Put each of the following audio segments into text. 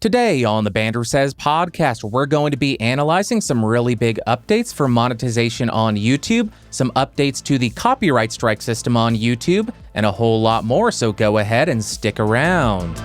Today on the Bandrew Says podcast, we're going to be analyzing some really big updates for monetization on YouTube, some updates to the copyright strike system on YouTube, and a whole lot more, so go ahead and stick around.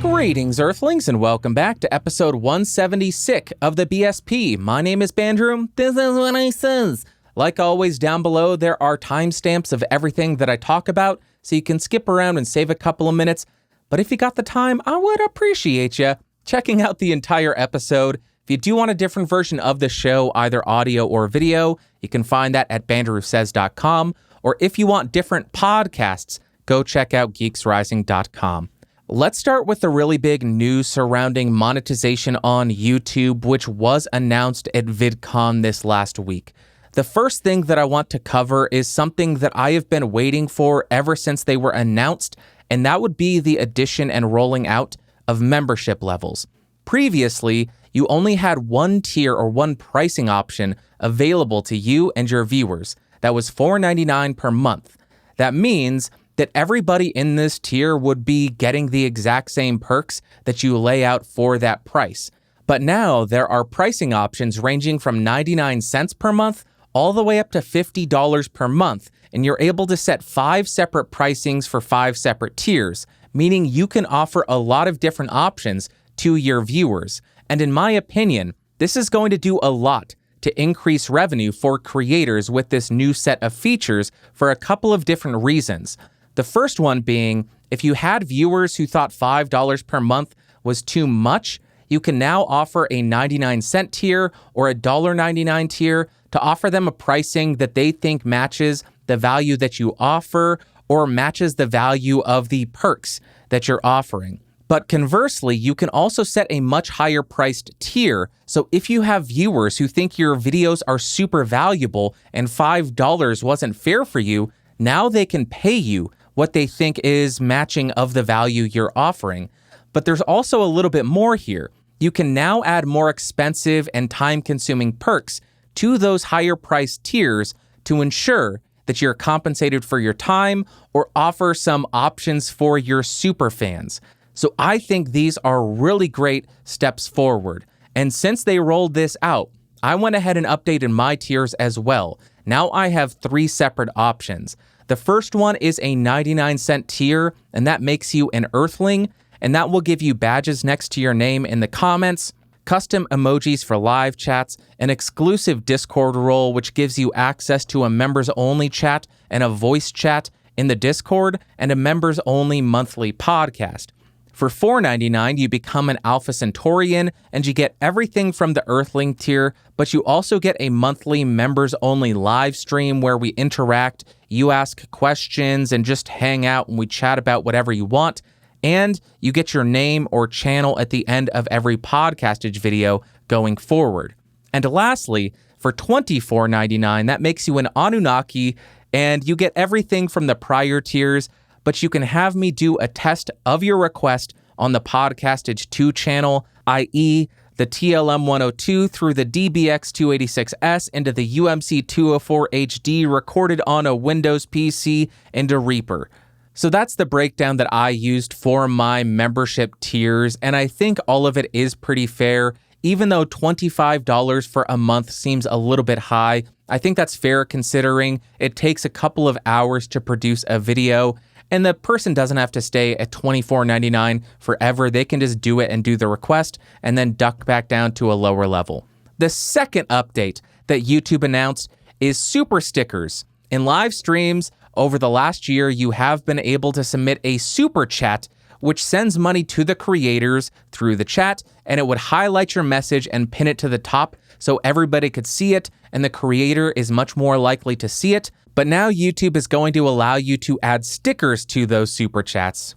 Greetings, Earthlings, and welcome back to episode 176 of the BSP. My name is Bandrew. This is what I says. Like always, down below, there are timestamps of everything that I talk about, so you can skip around and save a couple of minutes. But if you got the time, I would appreciate you checking out the entire episode. If you do want a different version of the show, either audio or video, you can find that at bandrewsays.com. Or if you want different podcasts, go check out geeksrising.com. Let's start with the really big news surrounding monetization on YouTube, which was announced at VidCon this last week. The first thing that I want to cover is something that I have been waiting for ever since they were announced, and that would be the addition and rolling out of membership levels. Previously, you only had one tier or one pricing option available to you and your viewers. That was $4.99 per month. That means that everybody in this tier would be getting the exact same perks that you lay out for that price. But now there are pricing options ranging from 99 cents per month all the way up to $50 per month, and you're able to set 5 separate pricings for 5 separate tiers, meaning you can offer a lot of different options to your viewers. And in my opinion, this is going to do a lot to increase revenue for creators with this new set of features for a couple of different reasons. The first one being, if you had viewers who thought $5 per month was too much, you can now offer a 99-cent tier or a $1.99 tier to offer them a pricing that they think matches the value that you offer or matches the value of the perks that you're offering. But conversely, you can also set a much higher priced tier. So if you have viewers who think your videos are super valuable and $5 wasn't fair for you, now they can pay you what they think is matching of the value you're offering. But there's also a little bit more here. You can now add more expensive and time-consuming perks to those higher priced tiers to ensure that you're compensated for your time or offer some options for your super fans. So I think these are really great steps forward. And since they rolled this out, I went ahead and updated my tiers as well. Now I have 3 separate options. The first one is a 99-cent tier, and that makes you an Earthling, and that will give you badges next to your name in the comments, custom emojis for live chats, an exclusive Discord role which gives you access to a members-only chat and a voice chat in the Discord, and a members-only monthly podcast. For $4.99, you become an Alpha Centaurian, and you get everything from the Earthling tier, but you also get a monthly members-only live stream where we interact, you ask questions, and just hang out and we chat about whatever you want, and you get your name or channel at the end of every podcastage video going forward. And lastly, for $24.99, that makes you an Anunnaki, and you get everything from the prior tiers, but you can have me do a test of your request on the Podcastage 2 channel, i.e. the TLM 102 through the DBX 286S into the UMC 204 HD recorded on a Windows PC into Reaper. So that's the breakdown that I used for my membership tiers, and I think all of it is pretty fair. Even though $25 for a month seems a little bit high, I think that's fair considering it takes a couple of hours to produce a video, and the person doesn't have to stay at $24.99 forever. They can just do it and do the request and then duck back down to a lower level. The second update that YouTube announced is super stickers. In live streams over the last year, you have been able to submit a super chat, which sends money to the creators through the chat, and it would highlight your message and pin it to the top so everybody could see it, and the creator is much more likely to see it. But now YouTube is going to allow you to add stickers to those super chats.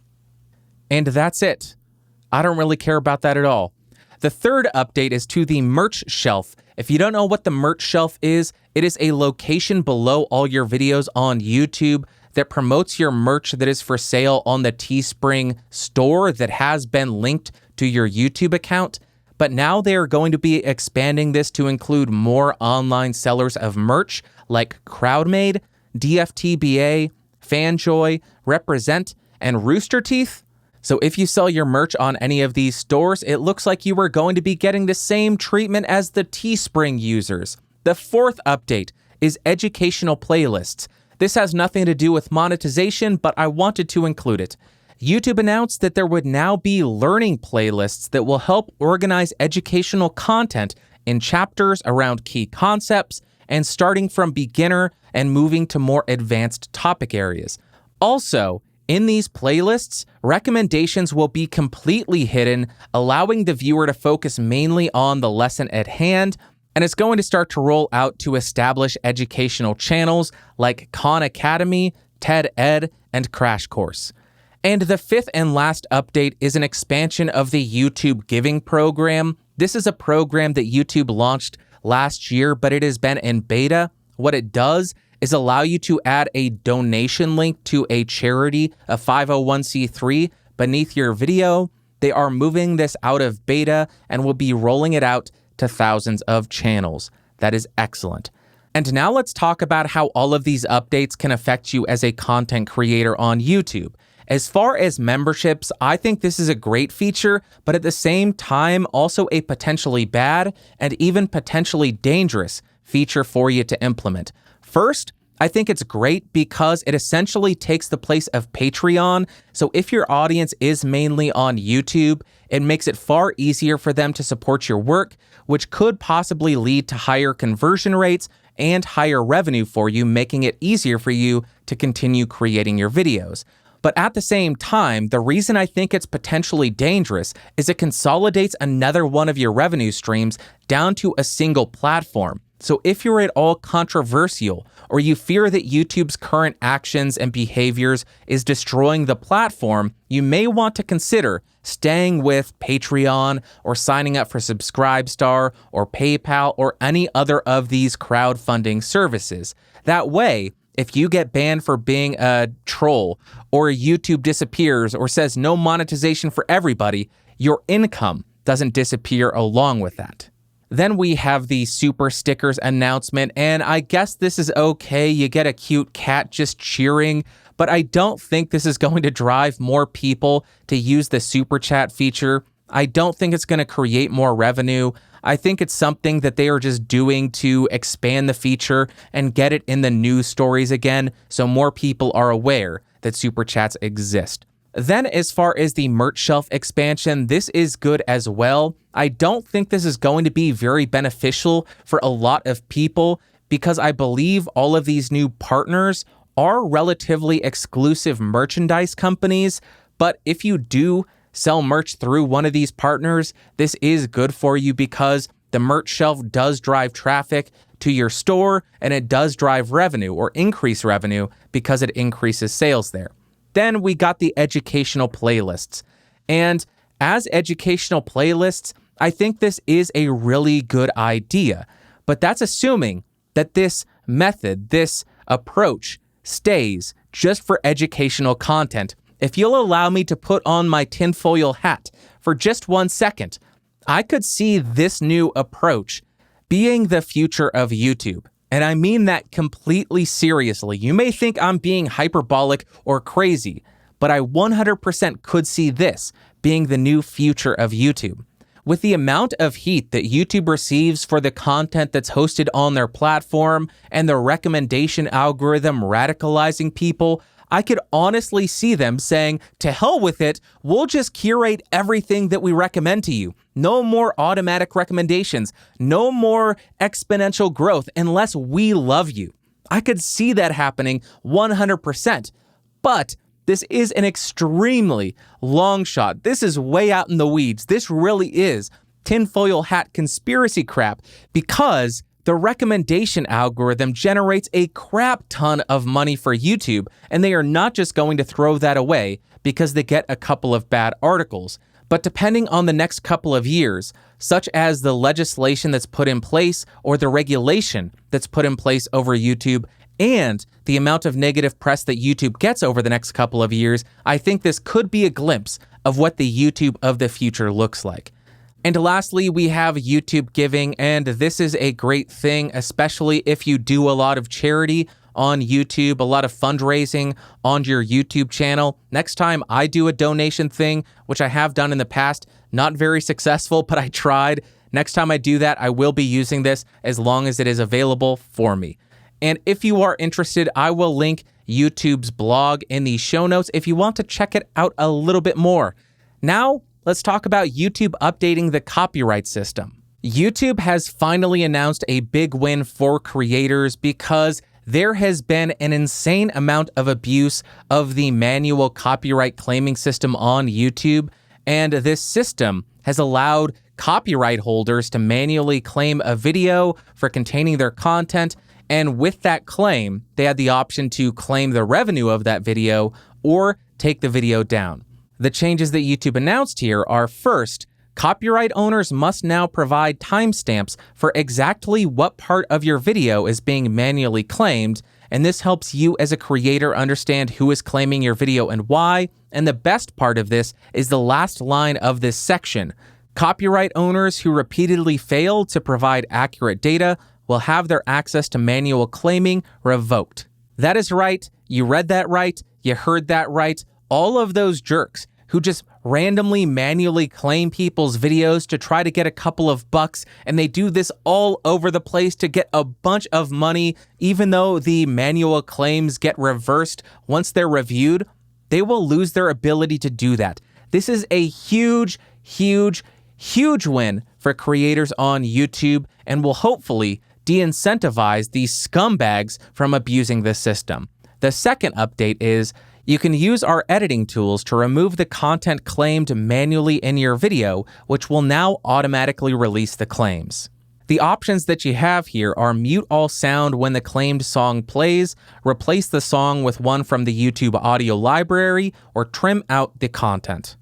And that's it. I don't really care about that at all. The third update is to the merch shelf. If you don't know what the merch shelf is, it is a location below all your videos on YouTube that promotes your merch that is for sale on the Teespring store that has been linked to your YouTube account. but now they are going to be expanding this to include more online sellers of merch like CrowdMade, DFTBA, Fanjoy, Represent, and Rooster Teeth. So if you sell your merch on any of these stores, it looks like you are going to be getting the same treatment as the Teespring users. The fourth update is educational playlists. This has nothing to do with monetization, but I wanted to include it. YouTube announced that there would now be learning playlists that will help organize educational content in chapters around key concepts and starting from beginner and moving to more advanced topic areas. Also, in these playlists, recommendations will be completely hidden, allowing the viewer to focus mainly on the lesson at hand, and it's going to start to roll out to establish educational channels like Khan Academy, TED Ed, and Crash Course. And the fifth and last update is an expansion of the YouTube Giving program. This is a program that YouTube launched last year, but it has been in beta. What it does is allow you to add a donation link to a charity, a 501c3, beneath your video. They are moving this out of beta and will be rolling it out to thousands of channels. That is excellent. And now let's talk about how all of these updates can affect you as a content creator on YouTube. As far as memberships, I think this is a great feature, but at the same time, also a potentially bad and even potentially dangerous feature for you to implement. First, I think it's great because it essentially takes the place of Patreon. So if your audience is mainly on YouTube, it makes it far easier for them to support your work, which could possibly lead to higher conversion rates and higher revenue for you, making it easier for you to continue creating your videos. But at the same time, the reason I think it's potentially dangerous is it consolidates another one of your revenue streams down to a single platform. So if you're at all controversial, or you fear that YouTube's current actions and behaviors is destroying the platform, you may want to consider staying with Patreon or signing up for Subscribestar or PayPal or any other of these crowdfunding services. That way, if you get banned for being a troll, or YouTube disappears or says no monetization for everybody, your income doesn't disappear along with that. Then we have the super stickers announcement, and I guess this is okay. You get a cute cat just cheering, but I don't think this is going to drive more people to use the super chat feature. I don't think it's going to create more revenue. I think it's something that they are just doing to expand the feature and get it in the news stories again, so more people are aware that super chats exist. Then as far as the merch shelf expansion, this is good as well. I don't think this is going to be very beneficial for a lot of people because I believe all of these new partners are relatively exclusive merchandise companies. But if you do sell merch through one of these partners, this is good for you because the merch shelf does drive traffic to your store and it does drive revenue or increase revenue because it increases sales there. Then we got the educational playlists. And as educational playlists, I think this is a really good idea. But that's assuming that this method, this approach, stays just for educational content. If you'll allow me to put on my tinfoil hat for just 1 second, I could see this new approach being the future of YouTube. And I mean that completely seriously. You may think I'm being hyperbolic or crazy, but I 100% could see this being the new future of YouTube. With the amount of heat that YouTube receives for the content that's hosted on their platform and the recommendation algorithm radicalizing people, I could honestly see them saying, to hell with it, we'll just curate everything that we recommend to you. No more automatic recommendations, no more exponential growth unless we love you. I could see that happening 100%, but this is an extremely long shot. This is way out in the weeds. This really is tinfoil hat conspiracy crap because the recommendation algorithm generates a crap ton of money for YouTube, and they are not just going to throw that away because they get a couple of bad articles. But depending on the next couple of years, such as the legislation that's put in place or the regulation that's put in place over YouTube and the amount of negative press that YouTube gets over the next couple of years, I think this could be a glimpse of what the YouTube of the future looks like. And lastly, we have YouTube giving, and this is a great thing, especially if you do a lot of charity on YouTube, a lot of fundraising on your YouTube channel. Next time I do a donation thing, which I have done in the past, not very successful, but I tried. Next time I do that, I will be using this as long as it is available for me. And if you are interested, I will link YouTube's blog in the show notes if you want to check it out a little bit more. Now, let's talk about YouTube updating the copyright system. YouTube has finally announced a big win for creators because there has been an insane amount of abuse of the manual copyright claiming system on YouTube, and this system has allowed copyright holders to manually claim a video for containing their content, and with that claim, they had the option to claim the revenue of that video or take the video down. The changes that YouTube announced here are, first, copyright owners must now provide timestamps for exactly what part of your video is being manually claimed, and this helps you as a creator understand who is claiming your video and why. And the best part of this is the last line of this section. Copyright owners who repeatedly fail to provide accurate data will have their access to manual claiming revoked. That is right. You read that right. You heard that right. All of those jerks who just randomly manually claim people's videos to try to get a couple of bucks, and they do this all over the place to get a bunch of money, even though the manual claims get reversed once they're reviewed, they will lose their ability to do that. This is a huge, huge, huge win for creators on YouTube and will hopefully de-incentivize these scumbags from abusing this system. The second update is you can use our editing tools to remove the content claimed manually in your video, which will now automatically release the claims. The options that you have here are mute all sound when the claimed song plays, replace the song with one from the YouTube audio library, or trim out the content.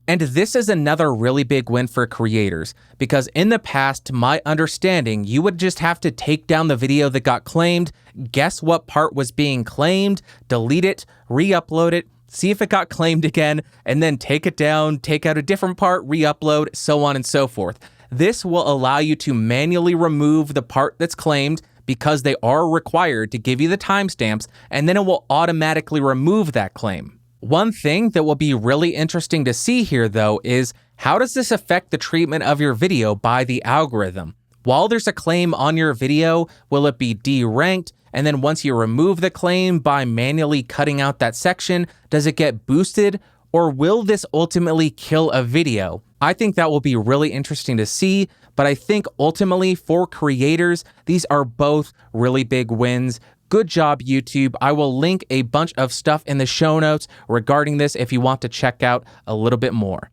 And this is another really big win for creators, because in the past, to my understanding, you would just have to take down the video that got claimed, guess what part was being claimed, delete it, re-upload it, see if it got claimed again, and then take it down, take out a different part, re-upload, so on and so forth. This will allow you to manually remove the part that's claimed because they are required to give you the timestamps, and then it will automatically remove that claim. One thing that will be really interesting to see here, though, is how does this affect the treatment of your video by the algorithm? While there's a claim on your video, will it be deranked? And then once you remove the claim by manually cutting out that section, does it get boosted? Or will this ultimately kill a video? I think that will be really interesting to see, but I think ultimately for creators, these are both really big wins. Good job, YouTube. I will link a bunch of stuff in the show notes regarding this if you want to check out a little bit more.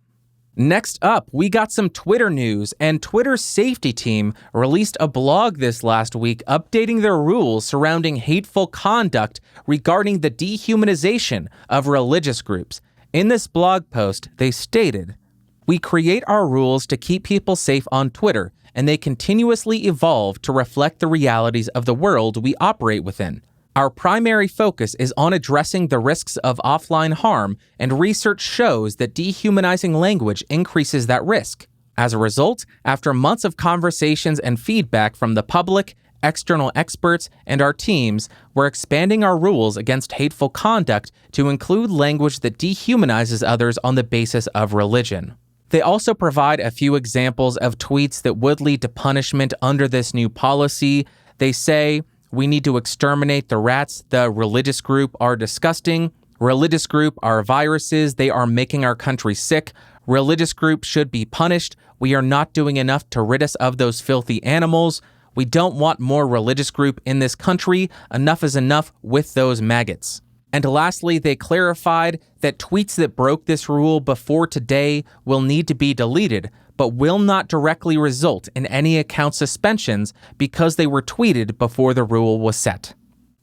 Next up, we got some Twitter news, and Twitter's safety team released a blog this last week updating their rules surrounding hateful conduct regarding the dehumanization of religious groups. In this blog post, they stated, "We create our rules to keep people safe on Twitter, and they continuously evolve to reflect the realities of the world we operate within. Our primary focus is on addressing the risks of offline harm, and research shows that dehumanizing language increases that risk. As a result, after months of conversations and feedback from the public, external experts, and our teams, we're expanding our rules against hateful conduct to include language that dehumanizes others on the basis of religion." They also provide a few examples of tweets that would lead to punishment under this new policy. They say, "We need to exterminate the rats. The religious group are disgusting. Religious group are viruses. They are making our country sick. Religious group should be punished. We are not doing enough to rid us of those filthy animals. We don't want more religious group in this country. Enough is enough with those maggots." And lastly, they clarified that tweets that broke this rule before today will need to be deleted, but will not directly result in any account suspensions because they were tweeted before the rule was set.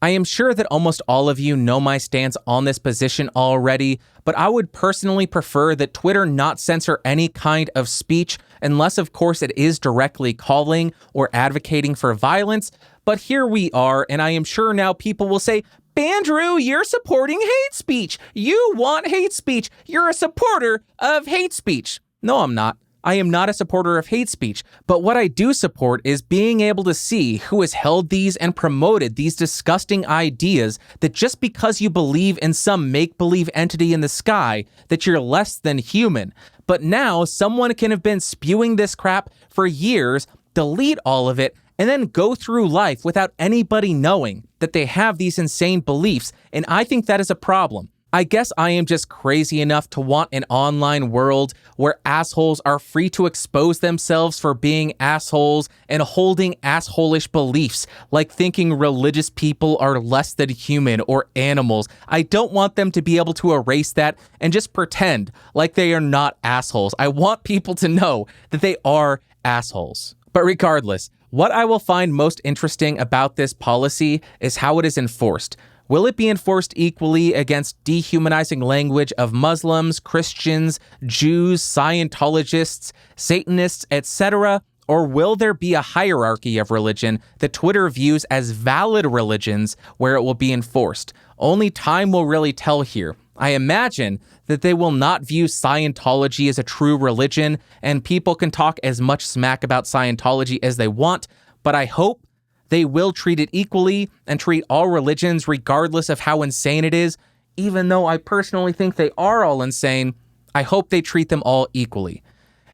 I am sure that almost all of you know my stance on this position already, but I would personally prefer that Twitter not censor any kind of speech, unless of course it is directly calling or advocating for violence. But here we are, and I am sure now people will say, "Bandrew, you're supporting hate speech. You want hate speech. You're a supporter of hate speech." No, I'm not. I am not a supporter of hate speech, but what I do support is being able to see who has held these and promoted these disgusting ideas that just because you believe in some make-believe entity in the sky, that you're less than human. But now someone can have been spewing this crap for years, delete all of it, and then go through life without anybody knowing that they have these insane beliefs, and I think that is a problem. I guess I am just crazy enough to want an online world where assholes are free to expose themselves for being assholes and holding assholish beliefs, like thinking religious people are less than human or animals. I don't want them to be able to erase that and just pretend like they are not assholes. I want people to know that they are assholes. But regardless, what I will find most interesting about this policy is how it is enforced. Will it be enforced equally against dehumanizing language of Muslims, Christians, Jews, Scientologists, Satanists, etc.? Or will there be a hierarchy of religion that Twitter views as valid religions where it will be enforced? Only time will really tell here. I imagine that they will not view Scientology as a true religion, and people can talk as much smack about Scientology as they want, but I hope they will treat it equally and treat all religions regardless of how insane it is. Even though I personally think they are all insane, I hope they treat them all equally.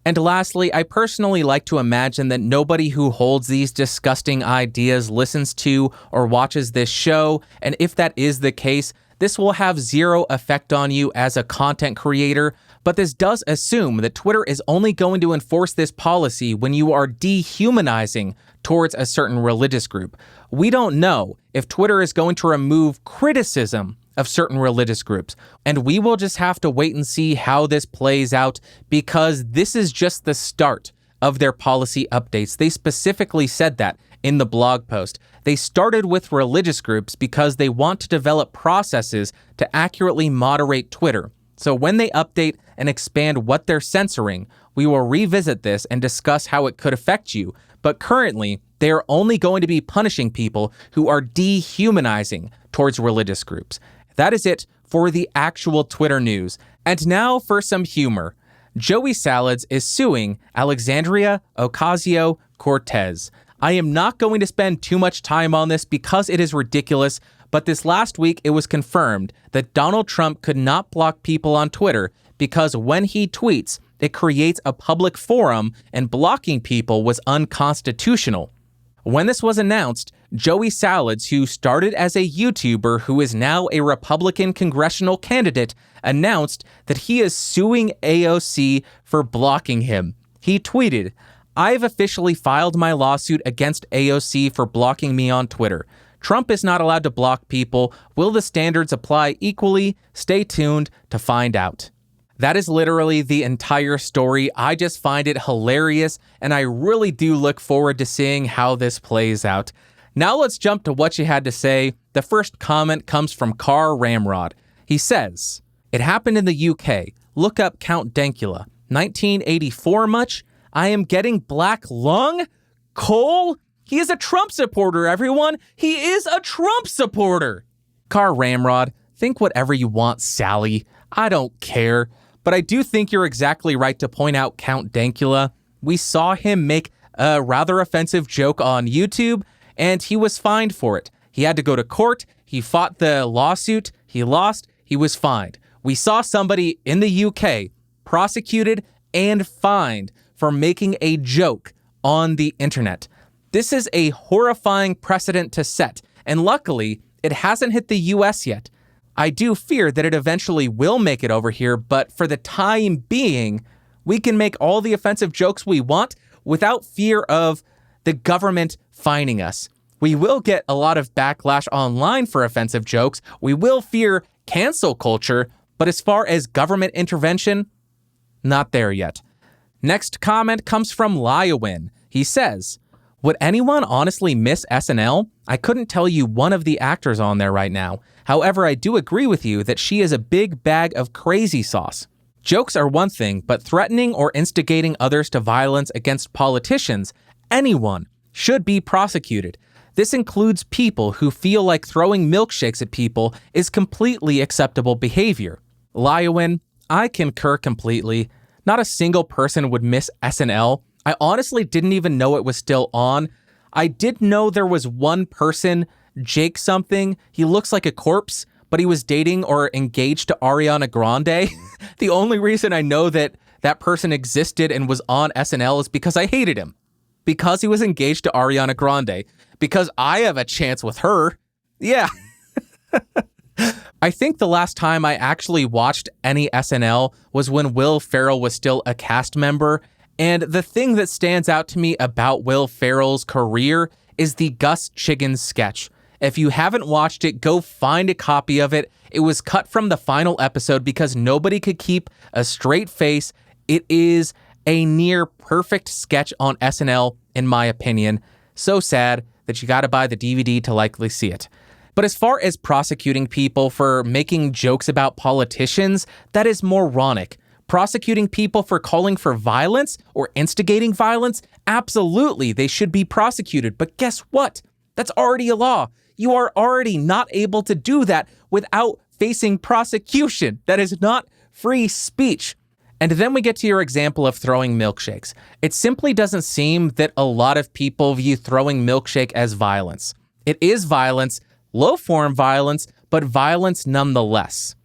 And lastly, I personally like to imagine that nobody who holds these disgusting ideas listens to or watches this show, and if that is the case, this will have zero effect on you as a content creator, but this does assume that Twitter is only going to enforce this policy when you are dehumanizing towards a certain religious group. We don't know if Twitter is going to remove criticism of certain religious groups, and we will just have to wait and see how this plays out, because this is just the start of their policy updates. They specifically said that in the blog post. They started with religious groups because they want to develop processes to accurately moderate Twitter. So when they update and expand what they're censoring, we will revisit this and discuss how it could affect you. But currently, they are only going to be punishing people who are dehumanizing towards religious groups. That is it for the actual Twitter news. And now for some humor. Joey Salads is suing Alexandria Ocasio-Cortez. I am not going to spend too much time on this because it is ridiculous, but this last week it was confirmed that Donald Trump could not block people on Twitter because when he tweets, it creates a public forum and blocking people was unconstitutional. When this was announced, Joey Salads, who started as a YouTuber who is now a Republican congressional candidate, announced that he is suing AOC for blocking him. He tweeted, "I've officially filed my lawsuit against AOC for blocking me on Twitter. Trump is not allowed to block people. Will the standards apply equally? Stay tuned to find out." That is literally the entire story. I just find it hilarious, and I really do look forward to seeing how this plays out. Now let's jump to what she had to say. The first comment comes from Car Ramrod. He says, "It happened in the UK. Look up Count Dankula. 1984 much? I am getting black lung? Cole? He is a Trump supporter, everyone. He is a Trump supporter." Car Ramrod, think whatever you want, Sally. I don't care. But I do think you're exactly right to point out Count Dankula. We saw him make a rather offensive joke on YouTube, and he was fined for it. He had to go to court. He fought the lawsuit. He lost. He was fined. We saw somebody in the UK prosecuted and fined for making a joke on the internet. This is a horrifying precedent to set, and luckily, it hasn't hit the US yet. I do fear that it eventually will make it over here, but for the time being, we can make all the offensive jokes we want without fear of the government fining us. We will get a lot of backlash online for offensive jokes. We will fear cancel culture, but as far as government intervention, not there yet. Next comment comes from Lyowin. He says, "Would anyone honestly miss SNL? I couldn't tell you one of the actors on there right now. However, I do agree with you that she is a big bag of crazy sauce. Jokes are one thing, but threatening or instigating others to violence against politicians, anyone, should be prosecuted. This includes people who feel like throwing milkshakes at people is completely acceptable behavior." Lyowin, I concur completely. Not a single person would miss SNL. I honestly didn't even know it was still on. I did know there was one person, Jake something. He looks like a corpse, but he was dating or engaged to Ariana Grande. The only reason I know that person existed and was on SNL is because I hated him. Because he was engaged to Ariana Grande. Because I have a chance with her. Yeah. I think the last time I actually watched any SNL was when Will Ferrell was still a cast member. And the thing that stands out to me about Will Ferrell's career is the Gus Chiggins sketch. If you haven't watched it, go find a copy of it. It was cut from the final episode because nobody could keep a straight face. It is a near perfect sketch on SNL, in my opinion. So sad that you gotta buy the DVD to likely see it. But as far as prosecuting people for making jokes about politicians, that is moronic. Prosecuting people for calling for violence or instigating violence, absolutely, they should be prosecuted. But guess what? That's already a law. You are already not able to do that without facing prosecution. That is not free speech. And then we get to your example of throwing milkshakes. It simply doesn't seem that a lot of people view throwing milkshake as violence. It is violence, low-form violence, but violence nonetheless.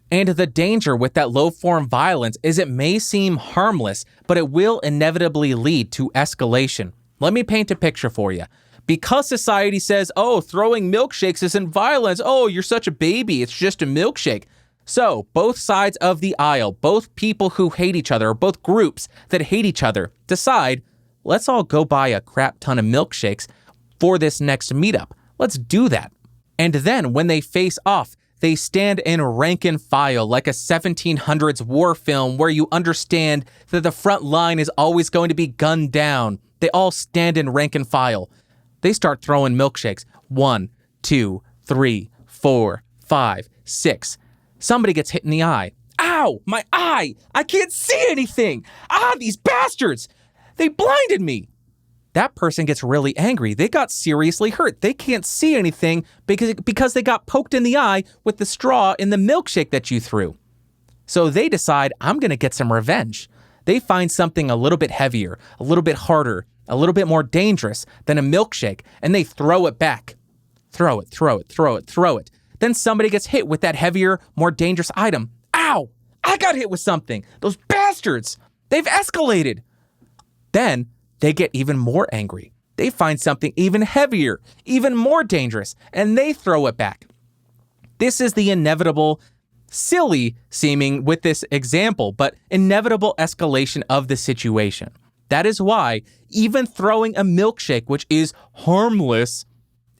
And the danger with that low-form violence is it may seem harmless, but it will inevitably lead to escalation. Let me paint a picture for you. Because society says, oh, throwing milkshakes isn't violence. Oh, you're such a baby. It's just a milkshake. So both sides of the aisle, both people who hate each other, or both groups that hate each other, decide, let's all go buy a crap ton of milkshakes for this next meetup. Let's do that. And then when they face off, they stand in rank and file like a 1700s war film where you understand that the front line is always going to be gunned down. They all stand in rank and file. They start throwing milkshakes. 1, 2, 3, 4, 5, 6. Somebody gets hit in the eye. Ow, my eye! I can't see anything! Ah, these bastards! They blinded me! That person gets really angry. They got seriously hurt. They can't see anything because they got poked in the eye with the straw in the milkshake that you threw. So they decide, I'm going to get some revenge. They find something a little bit heavier, a little bit harder, a little bit more dangerous than a milkshake, and they throw it back. Throw it, throw it, throw it, throw it. Then somebody gets hit with that heavier, more dangerous item. Ow! I got hit with something. Those bastards! They've escalated. Then they get even more angry. They find something even heavier, even more dangerous, and they throw it back. This is the inevitable, silly seeming with this example, but inevitable escalation of the situation. That is why even throwing a milkshake, which is harmless,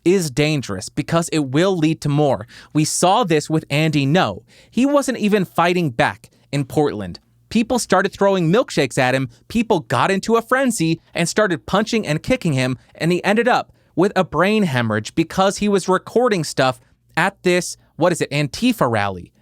is dangerous because it will lead to more. We saw this with Andy Ngo. He wasn't even fighting back in Portland. People started throwing milkshakes at him, people got into a frenzy and started punching and kicking him, and he ended up with a brain hemorrhage because he was recording stuff at this, Antifa rally.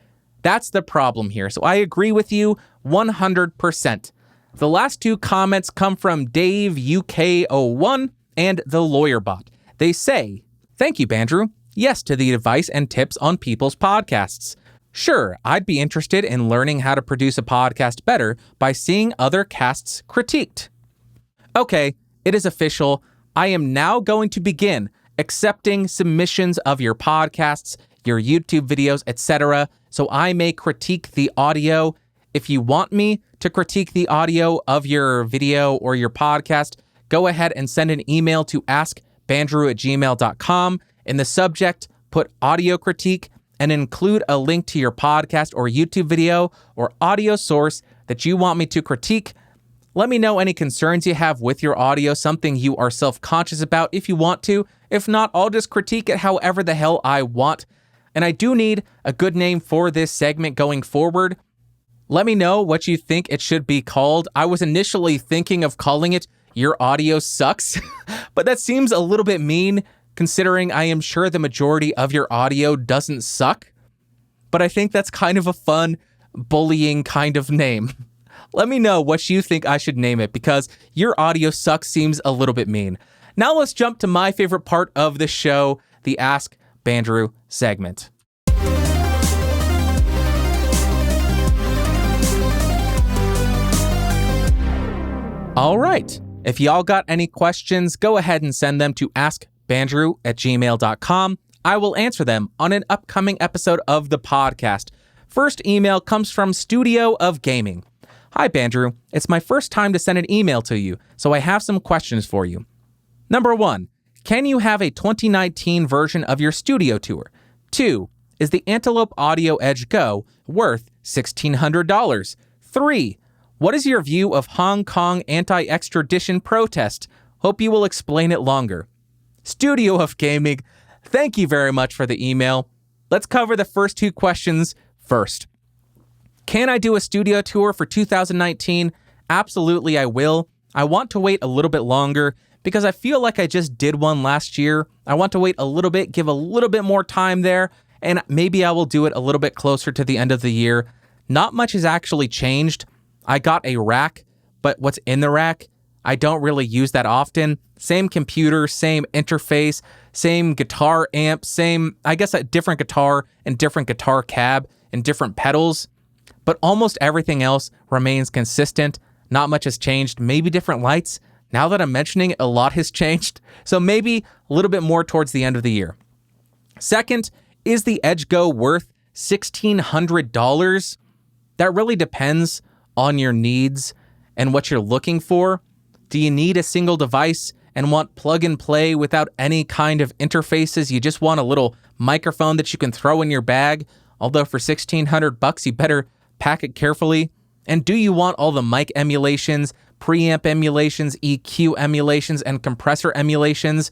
That's the problem here. So I agree with you 100%. The last two comments come from Dave UK01 and the Lawyer Bot. They say, thank you, Bandrew. Yes to the advice and tips on people's podcasts. Sure, I'd be interested in learning how to produce a podcast better by seeing other casts critiqued. Okay, it is official. I am now going to begin accepting submissions of your podcasts, your YouTube videos, etc., so I may critique the audio. If you want me to critique the audio of your video or your podcast, go ahead and send an email to askbandrew@gmail.com. In the subject, put audio critique and include a link to your podcast or YouTube video or audio source that you want me to critique. Let me know any concerns you have with your audio, something you are self-conscious about if you want to. If not, I'll just critique it however the hell I want. And I do need a good name for this segment going forward. Let me know what you think it should be called. I was initially thinking of calling it Your Audio Sucks, but that seems a little bit mean considering I am sure the majority of your audio doesn't suck. But I think that's kind of a fun, bullying kind of name. Let me know what you think I should name it because Your Audio Sucks seems a little bit mean. Now let's jump to my favorite part of the show, the Ask Bandrew segment. All right. If y'all got any questions, go ahead and send them to askbandrew@gmail.com. I will answer them on an upcoming episode of the podcast. First email comes from Studio of Gaming. Hi, Bandrew. It's my first time to send an email to you, so I have some questions for you. Number 1, can you have a 2019 version of your studio tour? 2, is the Antelope Audio Edge Go worth $1,600? 3, what is your view of Hong Kong anti-extradition protest? Hope you will explain it longer. Studio of Gaming, thank you very much for the email. Let's cover the first 2 questions first. Can I do a studio tour for 2019? Absolutely, I will. I want to wait a little bit longer because I feel like I just did one last year. I want to wait a little bit, give a little bit more time there, and maybe I will do it a little bit closer to the end of the year. Not much has actually changed. I got a rack, but what's in the rack, I don't really use that often. Same computer, same interface, same guitar amp, I guess a different guitar and different guitar cab and different pedals. But almost everything else remains consistent. Not much has changed. Maybe different lights. Now that I'm mentioning it, a lot has changed. So maybe a little bit more towards the end of the year. Second, is the Edge Go worth $1,600? That really depends on your needs and what you're looking for. Do you need a single device and want plug and play without any kind of interfaces? You just want a little microphone that you can throw in your bag? Although for $1,600, you better pack it carefully. And do you want all the mic emulations, preamp emulations, EQ emulations, and compressor emulations?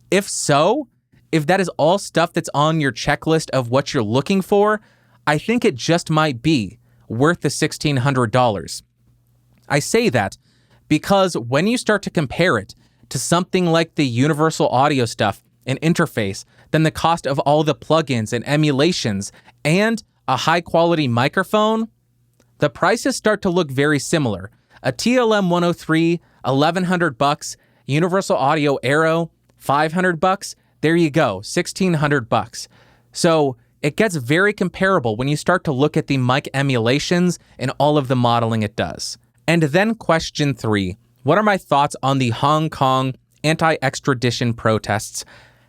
If so, if that is all stuff that's on your checklist of what you're looking for, I think it just might be worth the $1,600. I say that because when you start to compare it to something like the universal audio stuff and interface, then the cost of all the plugins and emulations and a high-quality microphone, the prices start to look very similar. A TLM 103, $1,100, Universal Audio Aero, $500. There you go, $1,600. So it gets very comparable when you start to look at the mic emulations and all of the modeling it does. And then question 3, what are my thoughts on the Hong Kong anti-extradition protests?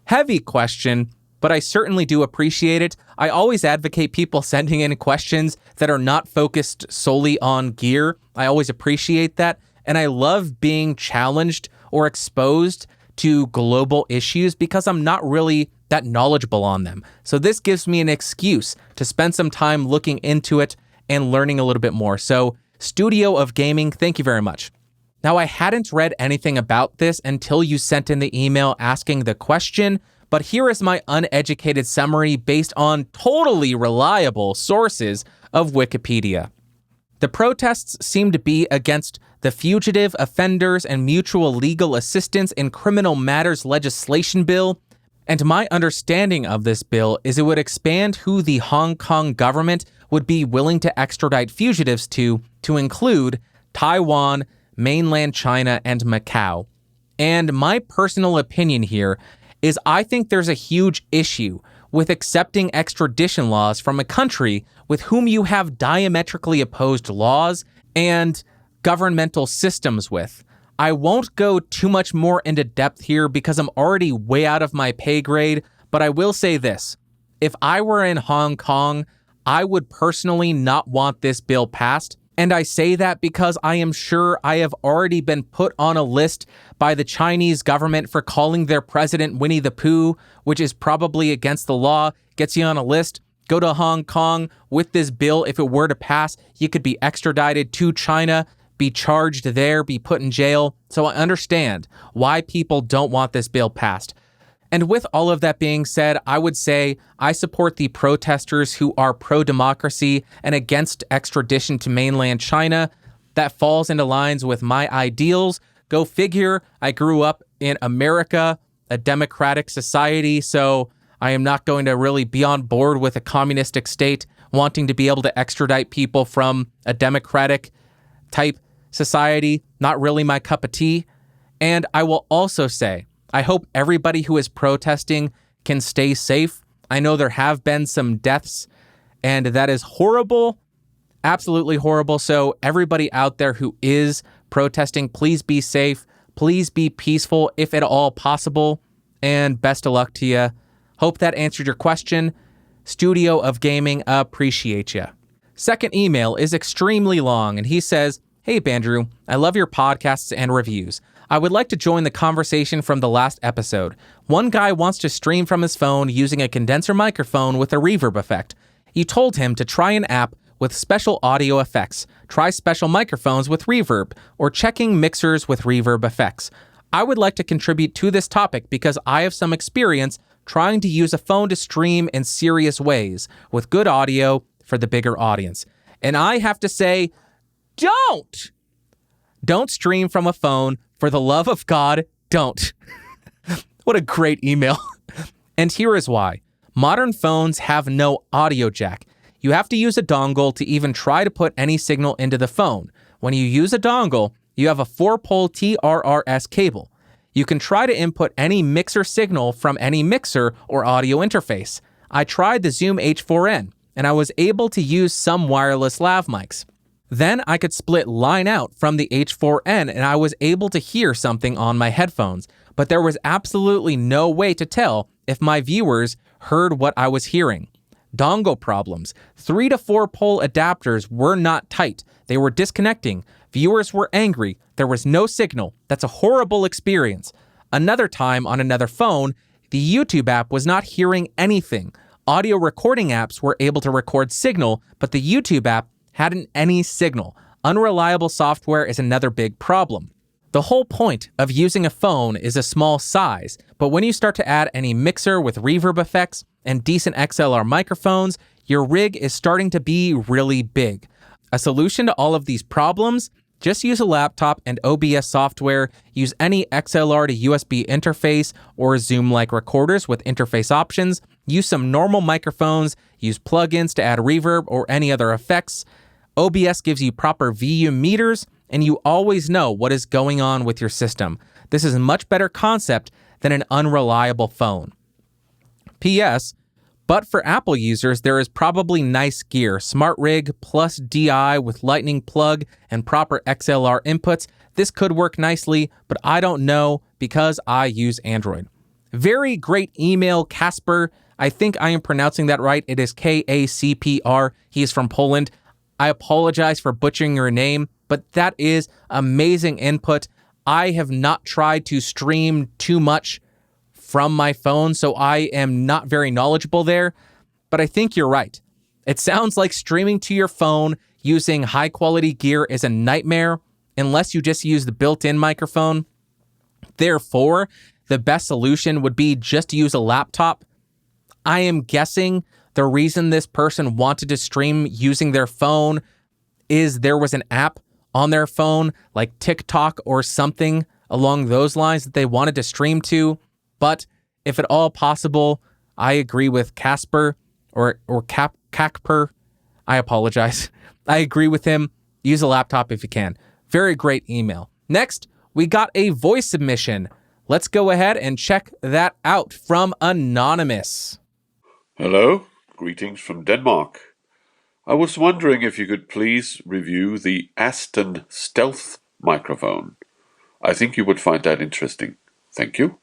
Heavy question, but I certainly do appreciate it. I always advocate people sending in questions that are not focused solely on gear. I always appreciate that. And I love being challenged or exposed to global issues because I'm not really that knowledgeable on them. So this gives me an excuse to spend some time looking into it and learning a little bit more. So Studio of Gaming, thank you very much. Now, I hadn't read anything about this until you sent in the email asking the question, but here is my uneducated summary based on totally reliable sources of Wikipedia. The protests seem to be against the Fugitive Offenders and Mutual Legal Assistance in Criminal Matters legislation bill, and my understanding of this bill is it would expand who the Hong Kong government would be willing to extradite fugitives to include Taiwan, mainland China, and Macau. And my personal opinion here is I think there's a huge issue with accepting extradition laws from a country with whom you have diametrically opposed laws and governmental systems with. I won't go too much more into depth here because I'm already way out of my pay grade, but I will say this. If I were in Hong Kong, I would personally not want this bill passed. And I say that because I am sure I have already been put on a list by the Chinese government for calling their president Winnie the Pooh, which is probably against the law, gets you on a list. Go to Hong Kong with this bill. If it were to pass, you could be extradited to China, be charged there, be put in jail. So I understand why people don't want this bill passed. And with all of that being said, I would say I support the protesters who are pro-democracy and against extradition to mainland China. That falls into lines with my ideals. Go figure, I grew up in America, a democratic society, so I am not going to really be on board with a communistic state wanting to be able to extradite people from a democratic type society. Not really my cup of tea. And I will also say, I hope everybody who is protesting can stay safe. I know there have been some deaths, and that is horrible, absolutely horrible. So everybody out there who is protesting. Please be safe. Please be peaceful if at all possible. And best of luck to you. Hope that answered your question. Studio of Gaming, appreciate you. Second email is extremely long, and he says, "Hey, Bandrew, I love your podcasts and reviews. I would like to join the conversation from the last episode. One guy wants to stream from his phone using a condenser microphone with a reverb effect. You told him to try an app with special audio effects, try special microphones with reverb, or checking mixers with reverb effects. I would like to contribute to this topic because I have some experience trying to use a phone to stream in serious ways with good audio for the bigger audience. And I have to say, don't stream from a phone. For the love of God, don't." What a great email. And here is why. Modern phones have no audio jack. You have to use a dongle to even try to put any signal into the phone. When you use a dongle, you have a 4-pole TRRS cable. You can try to input any mixer signal from any mixer or audio interface. I tried the Zoom H4n, and I was able to use some wireless lav mics. Then I could split line out from the H4n, and I was able to hear something on my headphones, but there was absolutely no way to tell if my viewers heard what I was hearing. Dongle problems. 3 to 4 pole adapters were not tight. They were disconnecting. Viewers were angry. There was no signal. That's a horrible experience. Another time on another phone, the YouTube app was not hearing anything. Audio recording apps were able to record signal, but the YouTube app hadn't any signal. Unreliable software is another big problem. The whole point of using a phone is a small size, but when you start to add any mixer with reverb effects and decent XLR microphones, your rig is starting to be really big. A solution to all of these problems? Just use a laptop and OBS software, use any XLR to USB interface or Zoom-like recorders with interface options, use some normal microphones, use plugins to add reverb or any other effects. OBS gives you proper VU meters, and you always know what is going on with your system. This is a much better concept than an unreliable phone. P.S. But for Apple users, there is probably nice gear, Smart Rig plus DI with lightning plug and proper XLR inputs. This could work nicely, but I don't know because I use Android. Very great email, Kasper. I think I am pronouncing that right. It is K-A-C-P-R. He is from Poland. I apologize for butchering your name, but that is amazing input. I have not tried to stream too much from my phone, so I am not very knowledgeable there, but I think you're right. It sounds like streaming to your phone using high-quality gear is a nightmare unless you just use the built-in microphone. Therefore, the best solution would be just to use a laptop. I am guessing the reason this person wanted to stream using their phone is there was an app on their phone, like TikTok or something along those lines that they wanted to stream to. But if at all possible, I agree with Kasper or Kakper. I apologize. I agree with him. Use a laptop if you can. Very great email. Next, we got a voice submission. Let's go ahead and check that out from Anonymous. Hello, greetings from Denmark. I was wondering if you could please review the Aston Stealth microphone. I think you would find that interesting. Thank you.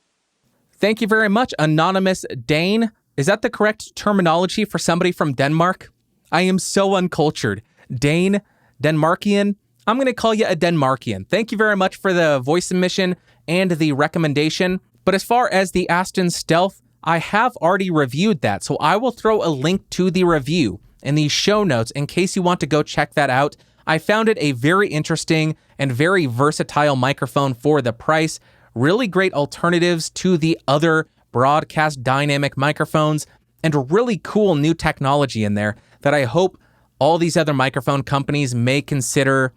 Thank you very much, Anonymous Dane. Is that the correct terminology for somebody from Denmark? I am so uncultured. Dane, Denmarkian. I'm going to call you a Denmarkian. Thank you very much for the voice submission and the recommendation. But as far as the Aston Stealth, I have already reviewed that, so I will throw a link to the review in the show notes in case you want to go check that out. I found it a very interesting and very versatile microphone for the price. Really great alternatives to the other broadcast dynamic microphones, and really cool new technology in there that I hope all these other microphone companies may consider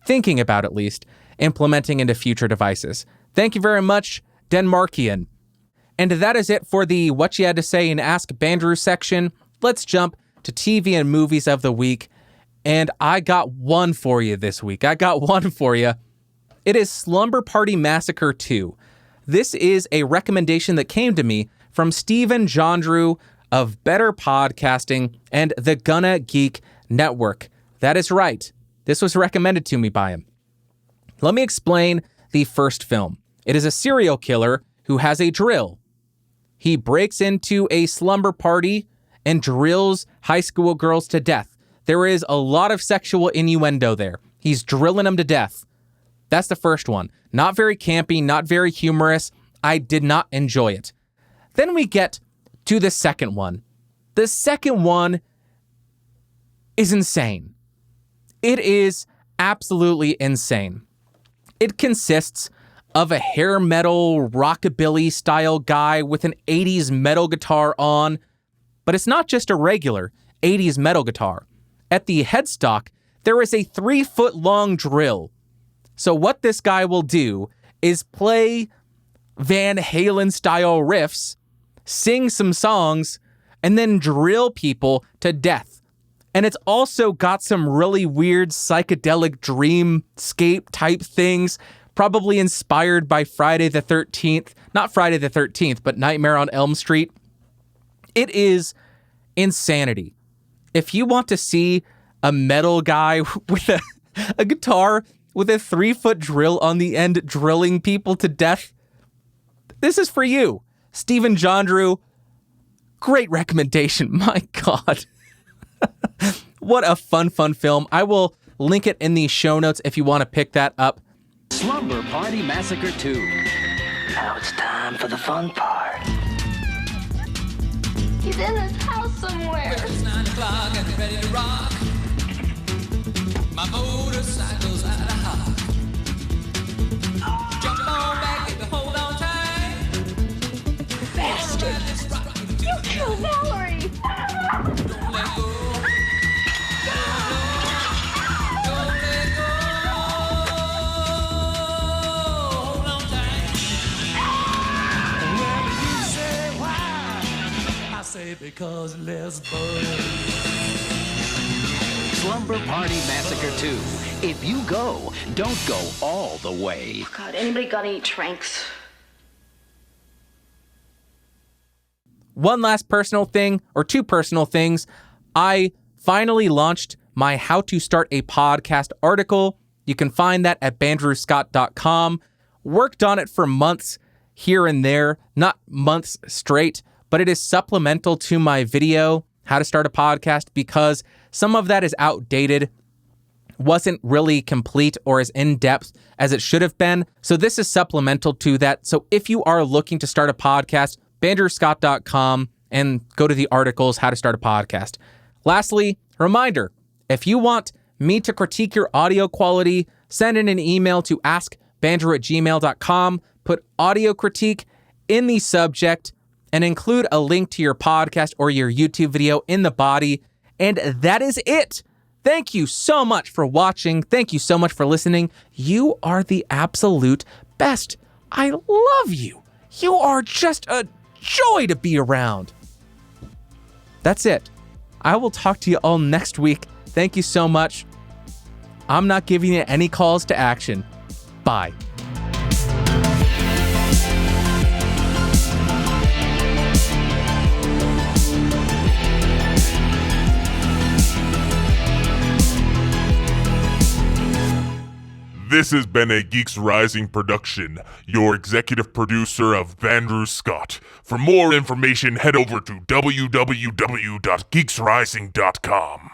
thinking about, at least, implementing into future devices. Thank you very much, Denmarkian. And that is it for the What You Had to Say in AskBandrew section. Let's jump to TV and movies of the week. And I got one for you this week. It is Slumber Party Massacre 2. This is a recommendation that came to me from Stephen Jondrew of Better Podcasting and the Gunna Geek Network. That is right. This was recommended to me by him. Let me explain the first film. It is a serial killer who has a drill. He breaks into a slumber party and drills high school girls to death. There is a lot of sexual innuendo there. He's drilling them to death. That's the first one. Not very campy, not very humorous. I did not enjoy it. Then we get to the second one. The second one is insane. It is absolutely insane. It consists of a hair metal rockabilly style guy with an 80s metal guitar on, but it's not just a regular 80s metal guitar. At the headstock, there is a 3-foot-long drill. So what this guy will do is play Van Halen-style riffs, sing some songs, and then drill people to death. And it's also got some really weird psychedelic dreamscape type things, probably inspired by Friday the 13th. Not Friday the 13th, but Nightmare on Elm Street. It is insanity. If you want to see a metal guy with a guitar with a 3-foot drill on the end drilling people to death, this is for you. Stephen Bandrew, great recommendation. My God. What a fun film. I will link it in the show notes if you want to pick that up. Slumber Party Massacre 2. Now it's time for the fun part. He's in his house somewhere. It's 9 o'clock and ready to rock. My motorcycle's out of hock. Jump on back and hold on tight. Bastard! You killed Valerie! Don't let go. Don't let go. Hold on tight. Well, you say why? I say because Les Slumber Party Massacre 2. If you go, don't go all the way. God, anybody got any tranks? One last personal thing, or two personal things. I finally launched my How to Start a Podcast article. You can find that at bandrewscott.com. Worked on it for months here and there, not months straight, but it is supplemental to my video, How to Start a Podcast, because some of that is outdated, wasn't really complete or as in-depth as it should have been. So this is supplemental to that. So if you are looking to start a podcast, bandrewscott.com and go to the articles, How to Start a Podcast. Lastly, reminder, if you want me to critique your audio quality, send in an email to askbandrew@gmail.com, put audio critique in the subject, and include a link to your podcast or your YouTube video in the body. And that is it. Thank you so much for watching. Thank you so much for listening. You are the absolute best. I love you. You are just a joy to be around. That's it. I will talk to you all next week. Thank you so much. I'm not giving you any calls to action. Bye. This has been a Geeks Rising production, your executive producer of Bandrew Scott. For more information, head over to www.geeksrising.com.